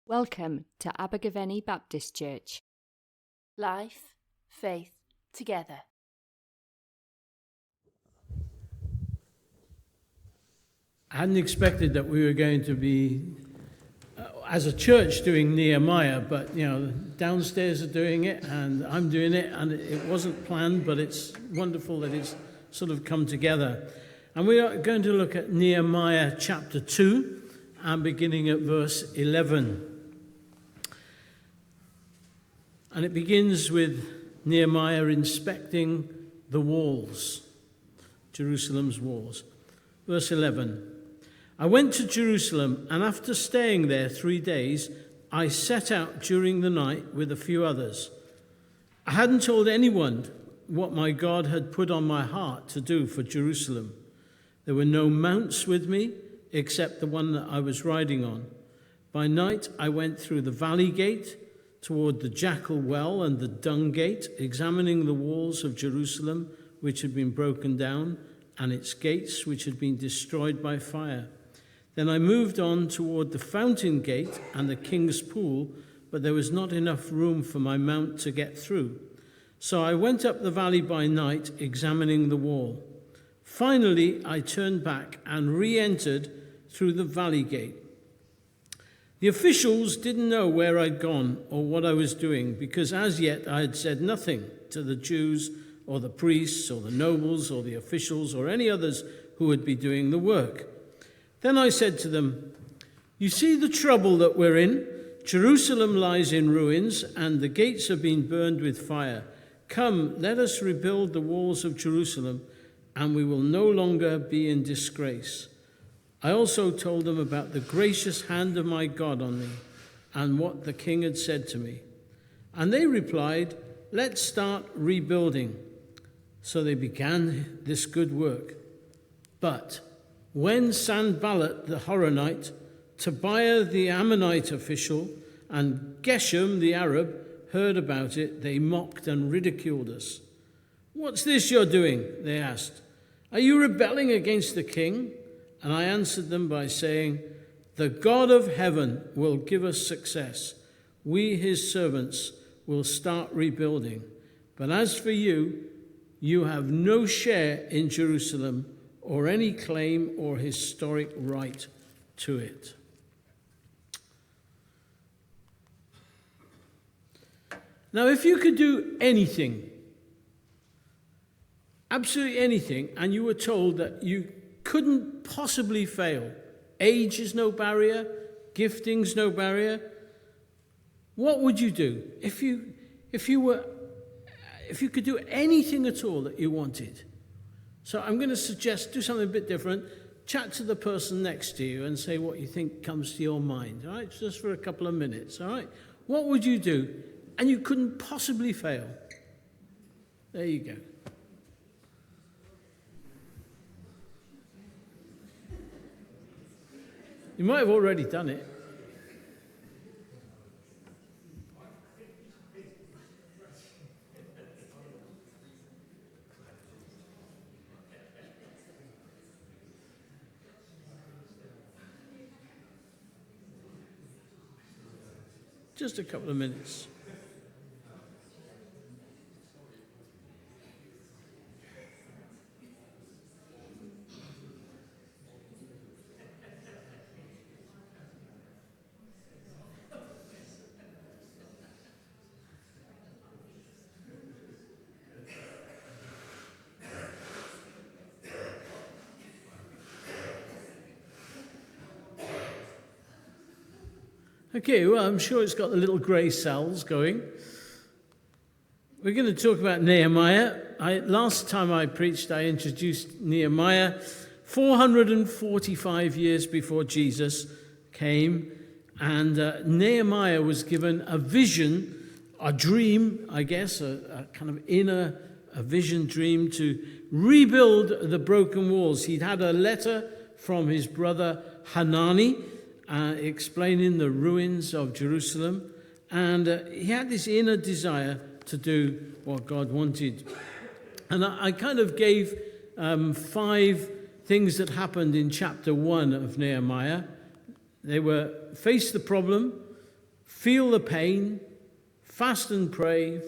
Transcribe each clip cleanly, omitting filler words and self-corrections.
Welcome to Abergavenny Baptist Church. Life, faith, together. I hadn't expected that we were going to be, as a church, doing Nehemiah, but, downstairs are doing it, and I'm doing it, and it wasn't planned, but it's wonderful that it's sort of come together. And we are going to look at Nehemiah chapter 2, and beginning at verse 11. And it begins with Nehemiah inspecting the walls, Jerusalem's walls. Verse 11. I went to Jerusalem, and after staying there 3 days, I set out during the night with a few others. I hadn't told anyone what my God had put on my heart to do for Jerusalem. There were no mounts with me, except the one that I was riding on. By night, I went through the valley gate toward the jackal well and the dung gate, examining the walls of Jerusalem, which had been broken down, and its gates, which had been destroyed by fire. Then I moved on toward the fountain gate and the king's pool, but there was not enough room for my mount to get through. So I went up the valley by night, examining the wall. Finally, I turned back and re-entered through the valley gate. The officials didn't know where I'd gone or what I was doing, because as yet I had said nothing to the Jews or the priests or the nobles or the officials or any others who would be doing the work. Then I said to them, "You see the trouble that we're in? Jerusalem lies in ruins, and the gates have been burned with fire. Come, let us rebuild the walls of Jerusalem, and we will no longer be in disgrace." I also told them about the gracious hand of my God on me and what the king had said to me. And they replied, "Let's start rebuilding." So they began this good work. But when Sanballat the Horonite, Tobiah the Ammonite official, and Geshem the Arab heard about it, they mocked and ridiculed us. "What's this you're doing?" they asked. "Are you rebelling against the king?" And I answered them by saying, "The God of heaven will give us success. We, his servants, will start rebuilding. But as for you, you have no share in Jerusalem or any claim or historic right to it." Now, if you could do anything, absolutely anything, and you were told that you couldn't possibly fail, age is no barrier, gifting's no barrier, what would you do? If you could do anything at all that you wanted. So I'm going to suggest do something a bit different. Chat to the person next to you and say what you think comes to your mind, all right? Just for a couple of minutes, all right? What would you do? And you couldn't possibly fail. There you go. You might have already done it. Just a couple of minutes. Okay, well, I'm sure it's got the little grey cells going. We're going to talk about Nehemiah. Last time I preached, I introduced Nehemiah 445 years before Jesus came, and Nehemiah was given a vision, a dream, I guess, a kind of a vision dream to rebuild the broken walls. He'd had a letter from his brother Hanani, explaining the ruins of Jerusalem, and he had this inner desire to do what God wanted. And I kind of gave 5 things that happened in chapter 1 of Nehemiah. They were face the problem, feel the pain, fast and pray,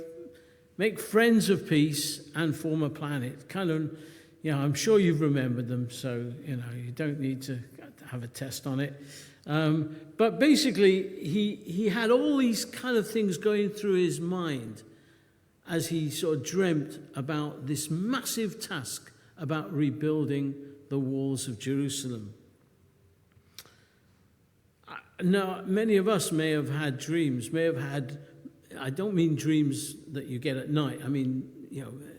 make friends of peace, and form a plan. It kind of, I'm sure you've remembered them, so, you don't need to have a test on it. But basically, he had all these kind of things going through his mind as he sort of dreamt about this massive task about rebuilding the walls of Jerusalem. Now, many of us may have had dreams, I don't mean dreams that you get at night. I mean,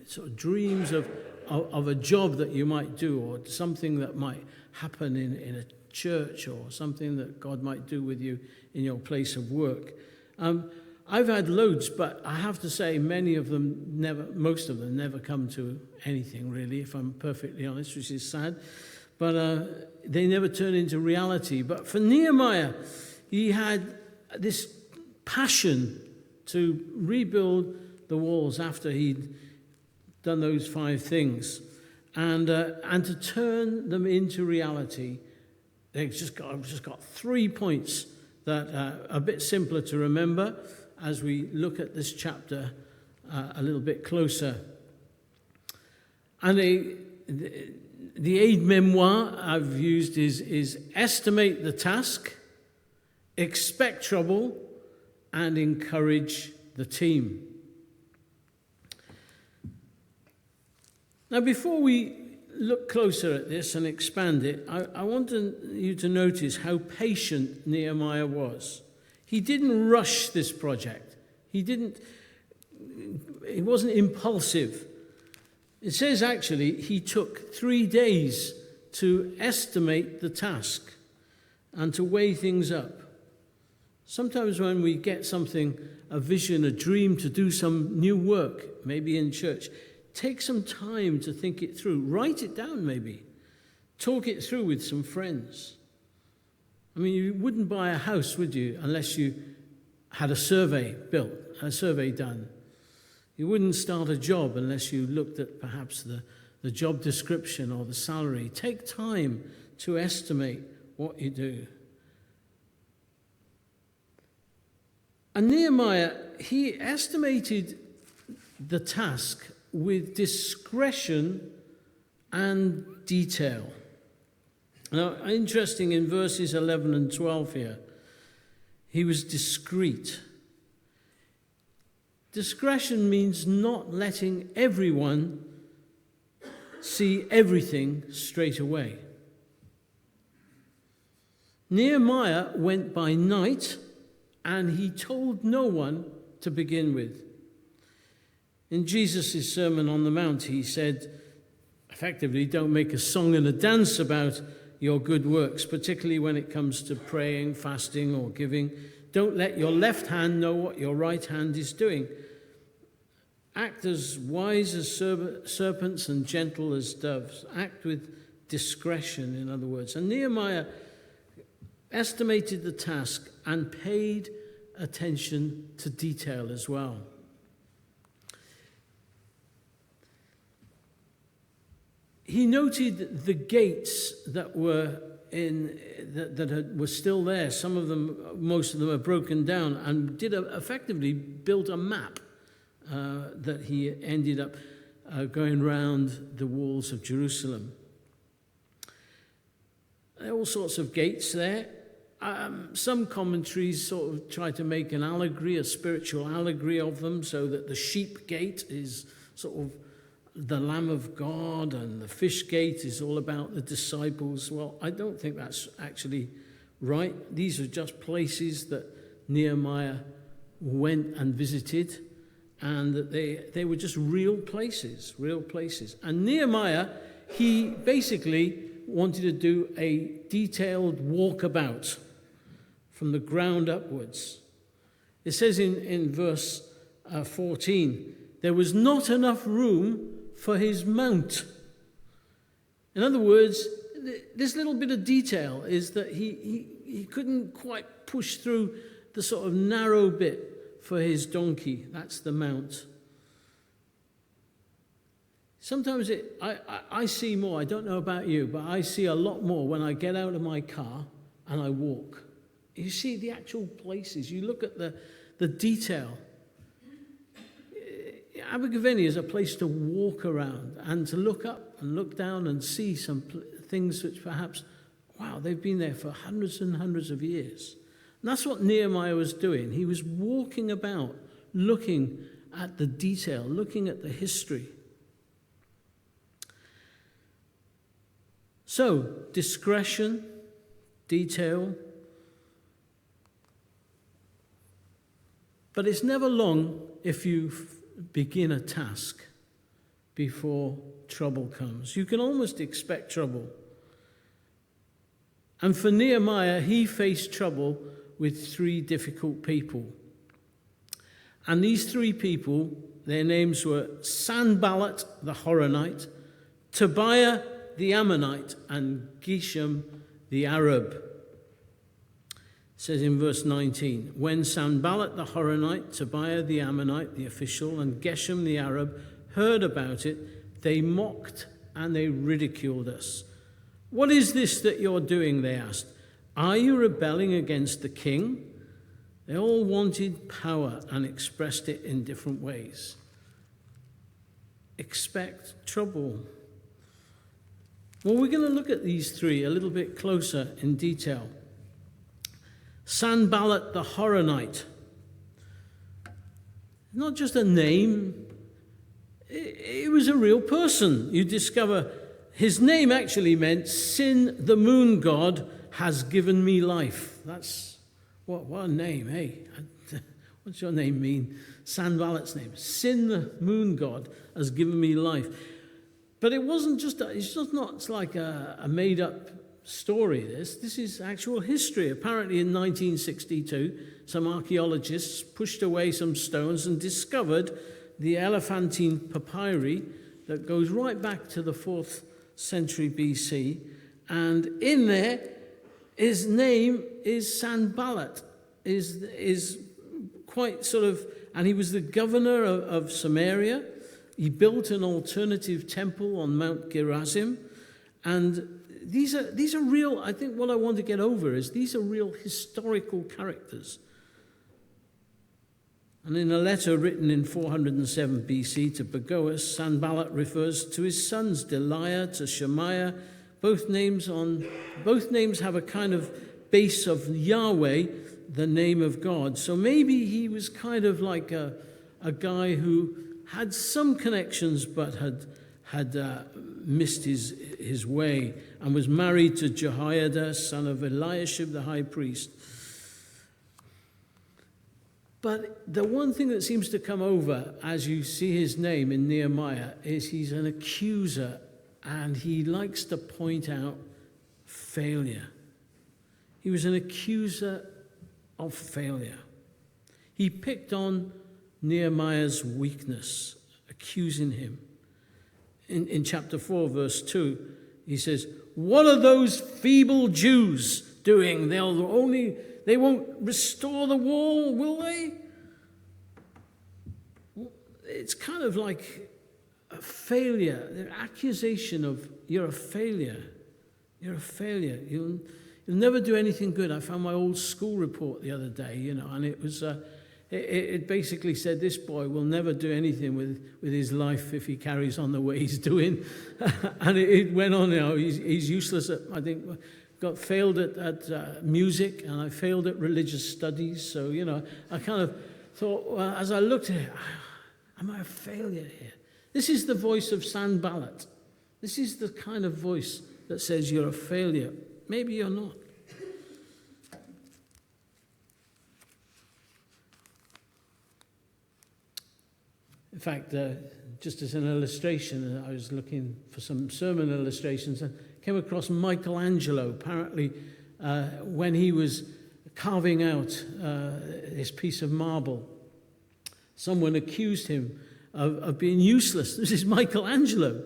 sort of dreams of a job that you might do, or something that might happen in a church, or something that God might do with you in your place of work. I've had loads, but I have to say most of them never come to anything, really, if I'm perfectly honest, which is sad. But they never turn into reality. But for Nehemiah, he had this passion to rebuild the walls after he'd done those 5 things, and to turn them into reality. I've just got 3 points that are a bit simpler to remember as we look at this chapter a little bit closer. And the aide-memoire I've used is estimate the task, expect trouble, and encourage the team. Now, before we look closer at this and expand it, I want you to notice how patient Nehemiah was. He didn't rush this project. He wasn't impulsive. It says actually he took 3 days to estimate the task and to weigh things up. Sometimes when we get something, a vision, a dream to do some new work, maybe in church, take some time to think it through. Write it down maybe. Talk it through with some friends. I mean, you wouldn't buy a house, would you, unless you had a survey built, a survey done. You wouldn't start a job unless you looked at perhaps the job description or the salary. Take time to estimate what you do. And Nehemiah, he estimated the task with discretion and detail. Now, interesting, in verses 11 and 12 here, he was discreet. Discretion means not letting everyone see everything straight away. Nehemiah went by night, and he told no one to begin with. In Jesus' Sermon on the Mount, he said, effectively, don't make a song and a dance about your good works, particularly when it comes to praying, fasting, or giving. Don't let your left hand know what your right hand is doing. Act as wise as serpents and gentle as doves. Act with discretion, in other words. And Nehemiah estimated the task and paid attention to detail as well. He noted the gates that were were still there. Some of them, most of them, are broken down, and effectively built a map that he ended up going round the walls of Jerusalem. There are all sorts of gates there. Some commentaries sort of try to make an allegory, a spiritual allegory of them, so that the sheep gate is sort of the Lamb of God, and the fish gate is all about the disciples. Well, I don't think that's actually right. These are just places that Nehemiah went and visited, and that they were just real places. And Nehemiah, he basically wanted to do a detailed walkabout from the ground upwards. It says in verse 14, there was not enough room for his mount. In other words, this little bit of detail is that he couldn't quite push through the sort of narrow bit for his donkey. That's the mount. Sometimes I see more. I don't know about you, but I see a lot more when I get out of my car and I walk. You see the actual places. You look at the detail. Abergavenny is a place to walk around and to look up and look down and see some things which perhaps, wow, they've been there for hundreds and hundreds of years. And that's what Nehemiah was doing. He was walking about, looking at the detail, looking at the history. So, discretion, detail. But it's never long if you begin a task before trouble comes. You can almost expect trouble. And for Nehemiah, he faced trouble with 3 difficult people. And these 3 people, their names were Sanballat the Horonite, Tobiah the Ammonite, and Geshem the Arab. It says in verse 19, when Sanballat the Horonite, Tobiah the Ammonite, the official, and Geshem the Arab heard about it, they mocked and they ridiculed us. What is this that you're doing, they asked. Are you rebelling against the king? They all wanted power and expressed it in different ways. Expect trouble. Well, we're going to look at these 3 a little bit closer in detail. Sanballat the Horonite. Not just a name, it was a real person. You discover his name actually meant, Sin, the moon god, has given me life. That's what a name, hey? What's your name mean? Sanballat's name. Sin, the moon god, has given me life. But it wasn't just, it's just not like a made-up story, this is actual history. Apparently in 1962, some archaeologists pushed away some stones and discovered the Elephantine papyri that goes right back to the 4th century BC. And in there, his name is Sanballat, is quite sort of, and he was the governor of Samaria. He built an alternative temple on Mount Gerizim. And these are real, I think what I want to get over is these are real historical characters. And in a letter written in 407 BC to Bagoas, Sanballat refers to his sons Deliah to Shemaiah. Both names have a kind of base of Yahweh, the name of God. So maybe he was kind of like a guy who had some connections but had missed his way, and was married to Jehoiada, son of Eliashib, the high priest. But the one thing that seems to come over as you see his name in Nehemiah is he's an accuser, and he likes to point out failure. He was an accuser of failure. He picked on Nehemiah's weakness, accusing him. In chapter 4, verse 2, he says, what are those feeble Jews doing? They won't restore the wall, will they? It's kind of like a failure, the accusation of, you're a failure. You're a failure. You'll never do anything good. I found my old school report the other day, and it was... It basically said this boy will never do anything with his life if he carries on the way he's doing. And it went on, he's useless at, I think, failed at music, and I failed at religious studies. So, I kind of thought, well, as I looked at it, am I a failure here? This is the voice of Sanballat. This is the kind of voice that says you're a failure. Maybe you're not. In fact, just as an illustration, I was looking for some sermon illustrations and came across Michelangelo. Apparently, when he was carving out this piece of marble, someone accused him of being useless. This is Michelangelo.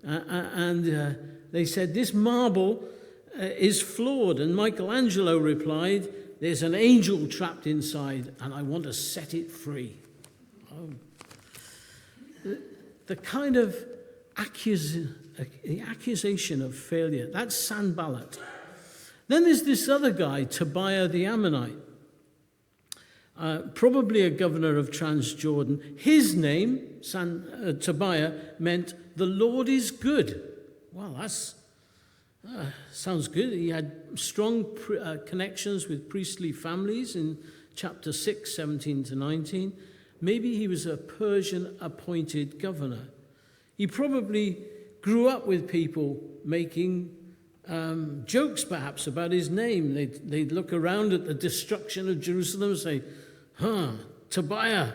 And they said, this marble is flawed. And Michelangelo replied, there's an angel trapped inside, and I want to set it free. Oh. The kind of accusation of failure, that's Sanballat. Then there's this other guy, Tobiah the Ammonite, probably a governor of Transjordan. His name, Tobiah, meant the Lord is good. Well, that's sounds good. He had strong connections with priestly families in chapter 6, 17 to 19. Maybe he was a Persian-appointed governor. He probably grew up with people making jokes, perhaps, about his name. They'd look around at the destruction of Jerusalem and say, Tobiah,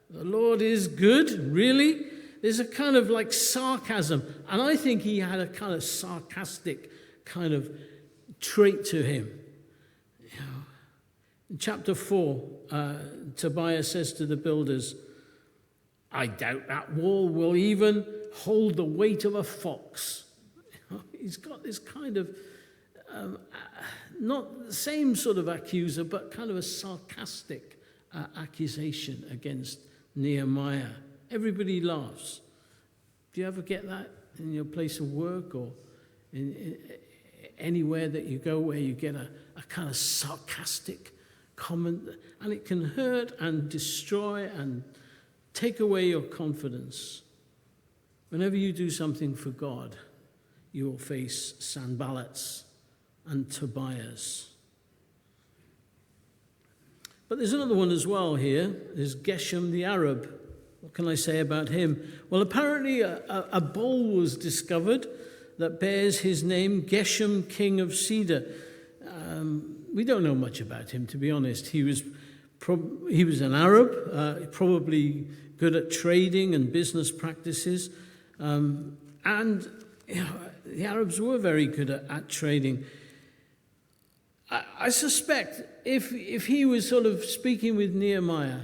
the Lord is good? Really? There's a kind of like sarcasm. And I think he had a kind of sarcastic kind of trait to him. In chapter 4, Tobiah says to the builders, I doubt that wall will even hold the weight of a fox. He's got this kind of, not the same sort of accuser, but kind of a sarcastic accusation against Nehemiah. Everybody laughs. Do you ever get that in your place of work or in anywhere that you go where you get a kind of sarcastic comment, and it can hurt and destroy and take away your confidence? Whenever you do something for God, you will face Sanballats and Tobiahs. But there's another one as well here. There's Geshem the Arab. What can I say about him? Well, apparently a bowl was discovered that bears his name, Geshem, king of Cedar. We don't know much about him, to be honest. He was an Arab, probably good at trading and business practices. And the Arabs were very good at trading. I suspect if he was sort of speaking with Nehemiah,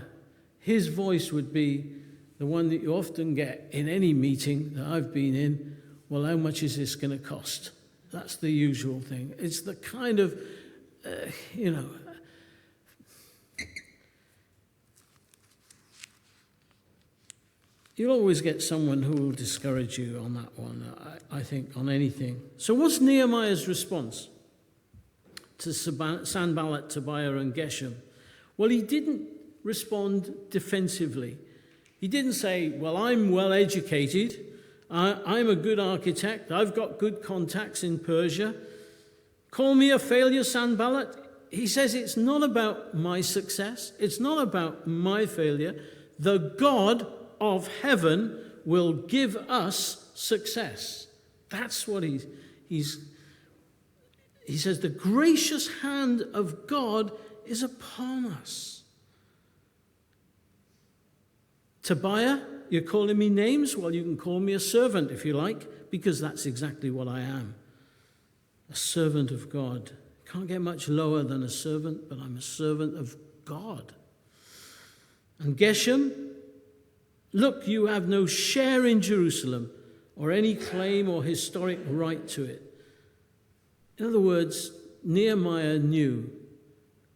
his voice would be the one that you often get in any meeting that I've been in. Well, how much is this going to cost? That's the usual thing. It's the kind of, you'll always get someone who will discourage you on that one, I think, on anything. So what's Nehemiah's response to Sanballat, Tobiah, and Geshem? Well, he didn't respond defensively. He didn't say, well, I'm well educated, I'm a good architect, I've got good contacts in Persia. Call me a failure, Sanballat. He says it's not about my success, it's not about my failure. The God of heaven will give us success. That's what he says, the gracious hand of God is upon us. Tobiah, you're calling me names? Well, you can call me a servant if you like, because that's exactly what I am. A servant of God. Can't get much lower than a servant, but I'm a servant of God. And Geshem, look, you have no share in Jerusalem or any claim or historic right to it. In other words, Nehemiah knew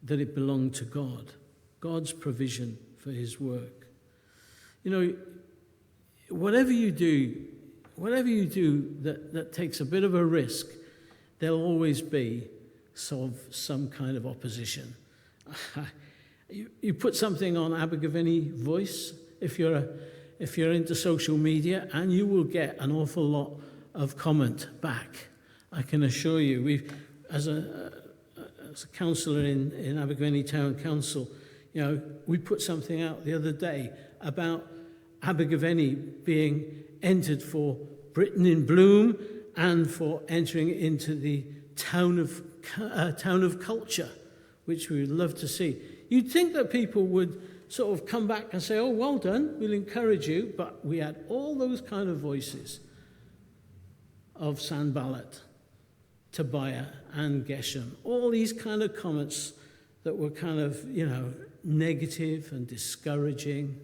that it belonged to God, God's provision for his work. Whatever you do that takes a bit of a risk, there'll always be some kind of opposition. You put something on Abergavenny Voice, if you're into social media, and you will get an awful lot of comment back. I can assure you, as a councillor in Abergavenny Town Council, we put something out the other day about Abergavenny being entered for Britain in Bloom and for entering into the town of culture, which we would love to see. You'd think that people would sort of come back and say, oh, well done, we'll encourage you, but we had all those kind of voices of Sanballat, Tobiah, and Geshem, all these kind of comments that were kind of, negative and discouraging,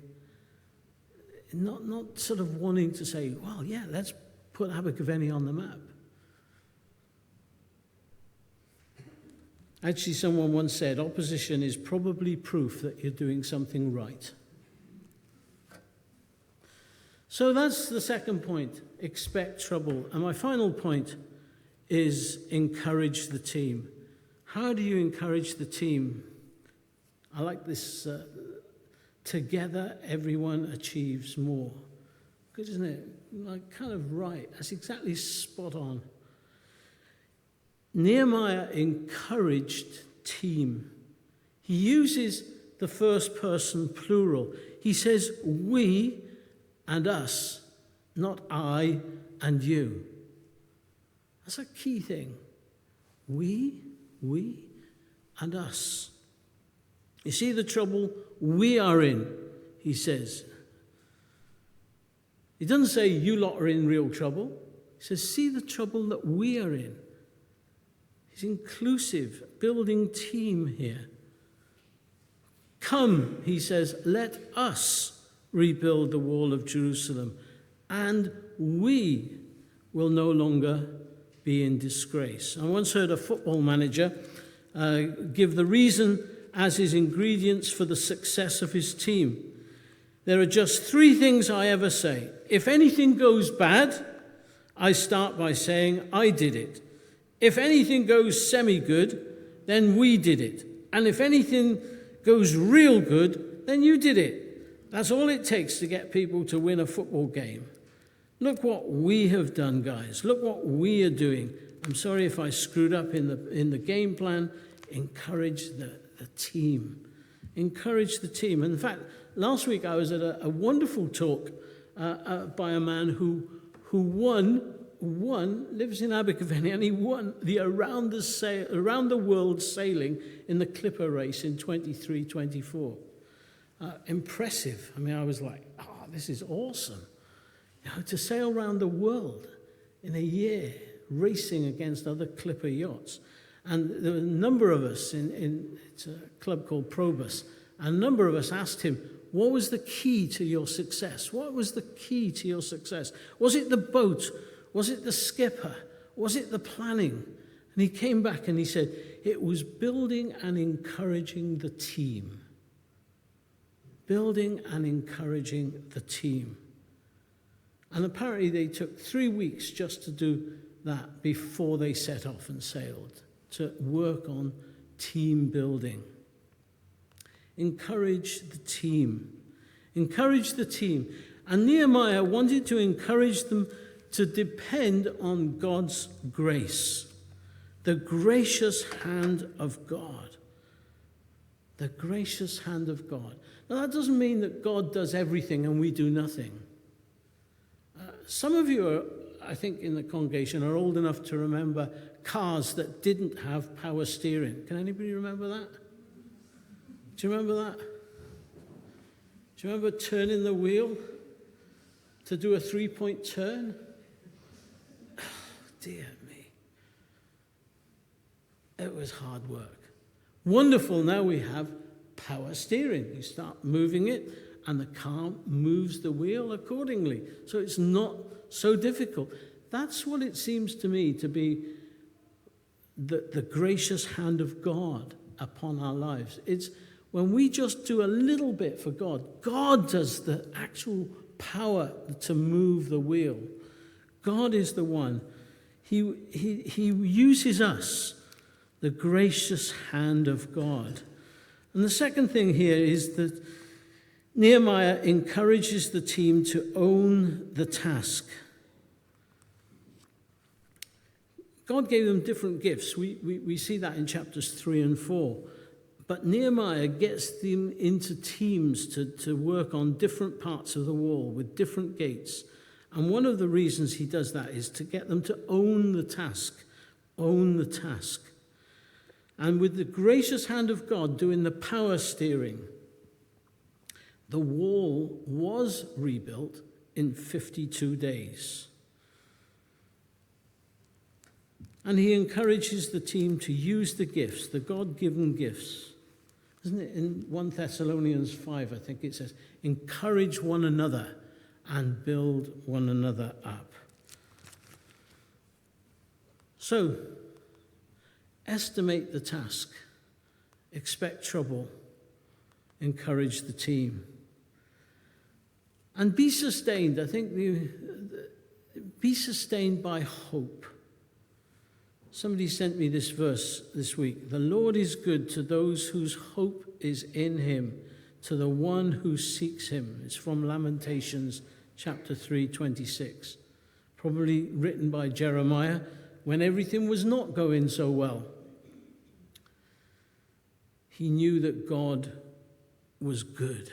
not sort of wanting to say, well, yeah, let's put Abergavenny on the map. Actually, someone once said, opposition is probably proof that you're doing something right. So that's the second point, expect trouble. And my final point is encourage the team. How do you encourage the team? I like this, together everyone achieves more. Good, isn't it? Like, kind of right. That's exactly spot on. Nehemiah encouraged team. He uses the first person plural. He says we and us, not I and you. That's a key thing. We, and us. You see the trouble we are in, he says. He doesn't say you lot are in real trouble. He says, see the trouble that we are in. He's inclusive, building team here. Come, he says, let us rebuild the wall of Jerusalem, and we will no longer be in disgrace. I once heard a football manager give the reason as his ingredients for the success of his team. There are just 3 things I ever say. If anything goes bad, I start by saying, I did it. If anything goes semi-good, then we did it. And if anything goes real good, then you did it. That's all it takes to get people to win a football game. Look what we have done, guys. Look what we are doing. I'm sorry if I screwed up in the game plan. Encourage the team. Encourage the team. In fact, last week I was at a wonderful talk by a man who lives in Abergavenny, and he won the around the world sailing in the Clipper race in 23-24. Impressive. I mean, I was like, this is awesome. To sail around the world in a year, racing against other Clipper yachts. And there were a number of us it's a club called Probus, and a number of us asked him, what was the key to your success? What was the key to your success? Was it the boat? Was it the skipper? Was it the planning? And he came back and he said, it was building and encouraging the team. Building and encouraging the team. And apparently they took 3 weeks just to do that before they set off and sailed, to work on team building. Encourage the team. Encourage the team. And Nehemiah wanted to encourage them to depend on God's grace, the gracious hand of God. The gracious hand of God. Now, that doesn't mean that God does everything and we do nothing. Some of you are, I think, in the congregation are old enough to remember cars that didn't have power steering. Can anybody remember that? Do you remember that? Do you remember turning the wheel to do a 3-point turn? Oh, dear me. It was hard work. Wonderful, now we have power steering. You start moving it, and the car moves the wheel accordingly. So it's not so difficult. That's what it seems to me to be the gracious hand of God upon our lives. It's when we just do a little bit for God, God does the actual power to move the wheel. God is the one. He uses us, the gracious hand of God. And the second thing here is that Nehemiah encourages the team to own the task. God gave them different gifts. We see that in chapters 3 and 4. But Nehemiah gets them into teams to work on different parts of the wall with different gates. And one of the reasons he does that is to get them to own the task. Own the task. And with the gracious hand of God doing the power steering, the wall was rebuilt in 52 days. And he encourages the team to use the gifts, the God-given gifts. Isn't it in 1 Thessalonians 5, I think it says, encourage one another and build one another up. So, estimate the task, expect trouble, encourage the team. And be sustained, I think, be sustained by hope. Somebody sent me this verse this week. The Lord is good to those whose hope is in him, to the one who seeks him. It's from Lamentations chapter 3:26. Probably written by Jeremiah when everything was not going so well. He knew that God was good.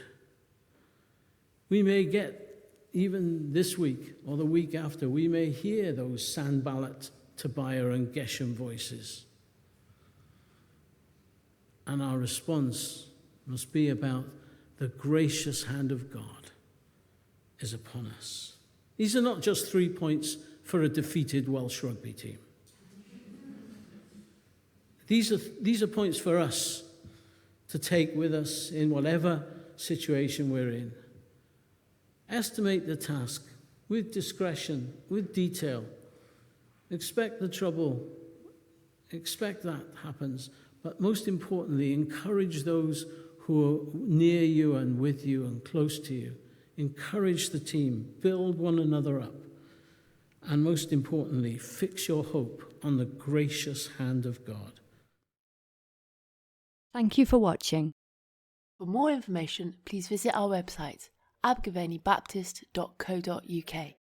We may get, even this week or the week after, we may hear those Sanballat, Tobiah and Geshem voices. And our response must be about the gracious hand of God is upon us. These are not just 3 points for a defeated Welsh rugby team. These are points for us to take with us in whatever situation we're in. Estimate the task with discretion, with detail. Expect the trouble. Expect that happens. But most importantly, encourage those who are near you and with you and close to you. Encourage the team. Build one another up. And most importantly, fix your hope on the gracious hand of God. Thank you for watching. For more information, please visit our website, abergavenybaptist.co.uk.